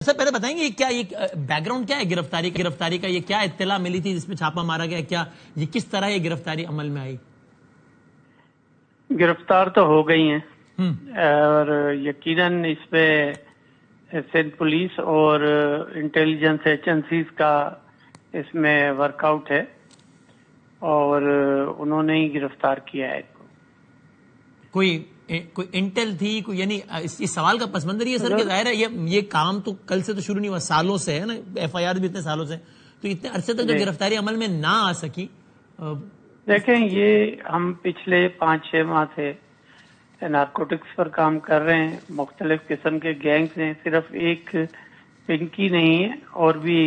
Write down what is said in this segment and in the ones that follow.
سر پہلے بتائیں گے یہ بیک گراؤنڈ کیا ہے گرفتاری کا یہ کیا اطلاع ملی تھی جس میں چھاپا مارا گیا، کیا یہ کس طرح یہ گرفتاری عمل میں آئی؟ گرفتار تو ہو گئی ہیں اور یقیناً اس پہ سندھ پولیس اور انٹیلیجنس ایجنسیز کا اس میں ورک آؤٹ ہے اور انہوں نے ہی گرفتار کیا ہے۔ کوئی انٹیل تھی کوئی، یعنی اس سوال کا پس منظر یہ سر کہ ظاہر ہے یہ کام تو کل سے تو شروع نہیں ہوا، سالوں سے ہے نا، ایف آئی آر بھی اتنے سالوں سے، تو اتنے عرصے تک جو گرفتاری عمل میں نہ آ سکی۔ دیکھیں یہ ہم پچھلے 5-6 ماہ سے نارکوٹکس پر کام کر رہے ہیں، مختلف قسم کے گینگز ہیں، صرف ایک پنکی نہیں ہے، اور بھی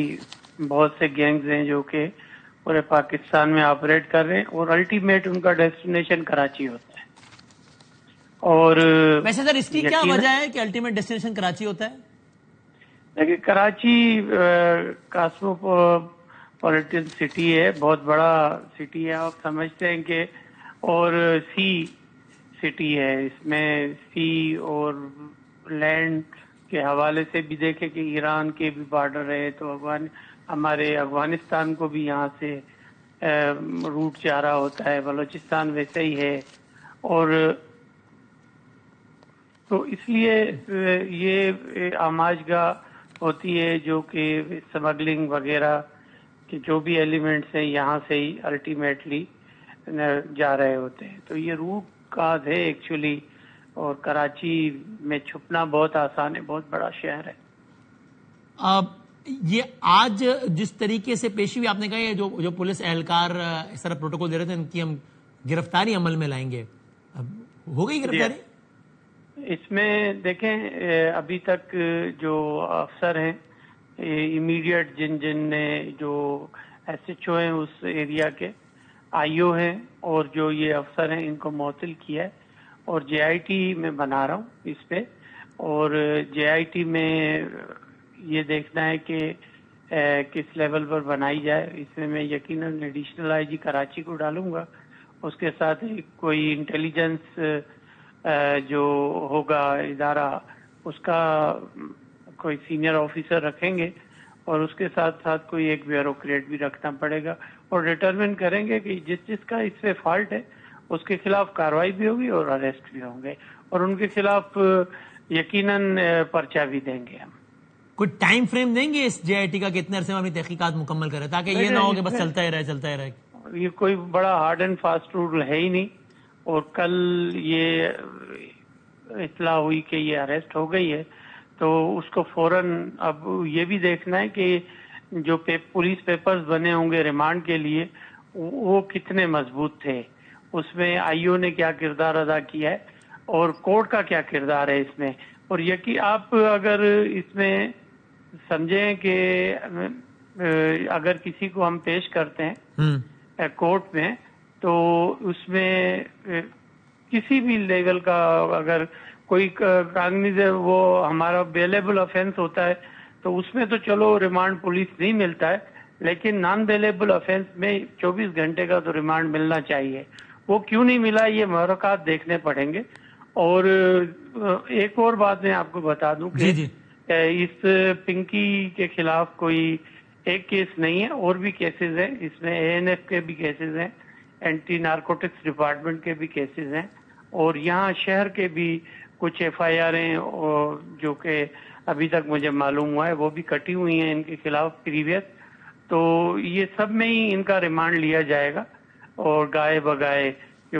بہت سے گینگز ہیں جو کہ پورے پاکستان میں آپریٹ کر رہے ہیں اور الٹیمیٹ ان کا ڈیسٹینیشن کراچی ہوتا ہے۔ اور ویسے سر اس کی کیا وجہ ہے کہ الٹیمیٹ ڈیسٹینیشن کراچی ہوتا ہے؟ دیکھیں کراچی کاسموپولیٹن سٹی ہے، بہت بڑا سٹی ہے، آپ سمجھتے ہیں کہ، اور سی سٹی ہے، اس میں سی اور لینڈ کے حوالے سے بھی دیکھیں کہ ایران کے بھی بارڈر ہے، تو ہمارے افغانستان کو بھی یہاں سے روٹ جا رہا ہوتا ہے، بلوچستان ویسے ہی ہے، اور تو اس لیے یہ آماج گاہ ہوتی ہے جو کہ اسمگلنگ وغیرہ کے جو بھی ایلیمنٹس ہیں یہاں سے ہی الٹیمیٹلی جا رہے ہوتے ہیں، تو یہ روٹ کاز ہے ایکچولی، اور کراچی میں چھپنا بہت آسان ہے، بہت بڑا شہر ہے۔ یہ آج جس طریقے سے پیشی ہوئی، آپ نے کہا یہ جو پولیس اہلکار اس طرح پروٹوکول دے رہے تھے ان کی ہم گرفتاری عمل میں لائیں گے، ہو گئی گرفتاری؟ اس میں دیکھیں ابھی تک جو افسر ہیں امیڈیٹ جن نے جو ایس ایچ او ہیں اس ایریا کے، آئی او ہیں، اور جو یہ افسر ہیں ان کو معطل کیا ہے، اور جے آئی ٹی میں بنا رہا ہوں اس پہ، اور جے آئی ٹی میں یہ دیکھنا ہے کہ کس لیول پر بنائی جائے۔ اس میں یقیناً ایڈیشنل آئی جی کراچی کو ڈالوں گا، اس کے ساتھ کوئی انٹیلیجنس جو ہوگا ادارہ اس کا کوئی سینئر آفیسر رکھیں گے، اور اس کے ساتھ ساتھ کوئی ایک بیوروکریٹ بھی رکھنا پڑے گا، اور ڈٹرمن کریں گے کہ جس کا اس پہ فالٹ ہے اس کے خلاف کارروائی بھی ہوگی اور اریسٹ بھی ہوں گے، اور ان کے خلاف یقیناً پرچہ بھی دیں گے ہم۔ کوئی ٹائم فریم دیں گے اس جے آئی ٹی کا کہ اتنے عرصے میں اپنی تحقیقات مکمل کرے، تاکہ یہ نہ ہو کہ بس چلتا ہی رہے؟ یہ کوئی بڑا ہارڈ اینڈ فاسٹ رول ہے ہی نہیں، اور کل یہ اطلاع ہوئی کہ یہ اریسٹ ہو گئی ہے، تو اس کو فوراً اب یہ بھی دیکھنا ہے کہ جو پولیس پیپرز بنے ہوں گے ریمانڈ کے لیے وہ کتنے مضبوط تھے، اس میں آئی او نے کیا کردار ادا کیا ہے اور کورٹ کا کیا کردار ہے اس میں، اور آپ اگر اس میں سمجھیں کہ اگر کسی کو ہم پیش کرتے ہیں کورٹ میں، تو اس میں کسی بھی لیول کا اگر کوئی کاغذ وہ ہمارا بیلیبل افینس ہوتا ہے تو اس میں تو چلو ریمانڈ پولیس نہیں ملتا ہے، لیکن نان بیلیبل افینس میں 24 گھنٹے کا تو ریمانڈ ملنا چاہیے۔ وہ کیوں نہیں ملا یہ محرکات دیکھنے پڑیں گے۔ اور ایک اور بات میں آپ کو بتا دوں کہ اس پنکی کے خلاف کوئی ایک کیس نہیں ہے، اور بھی کیسز ہیں، اس میں اے این ایف کے بھی کیسز ہیں، اینٹی نارکوٹکس ڈپارٹمنٹ کے بھی کیسز ہیں، اور یہاں شہر کے بھی کچھ ایف آئی آر ہیں جو کہ ابھی تک مجھے معلوم ہوا ہے وہ بھی کٹی ہوئی ہیں ان کے خلاف پریویس، تو یہ سب میں ہی ان کا ریمانڈ لیا جائے گا اور گائے بگائے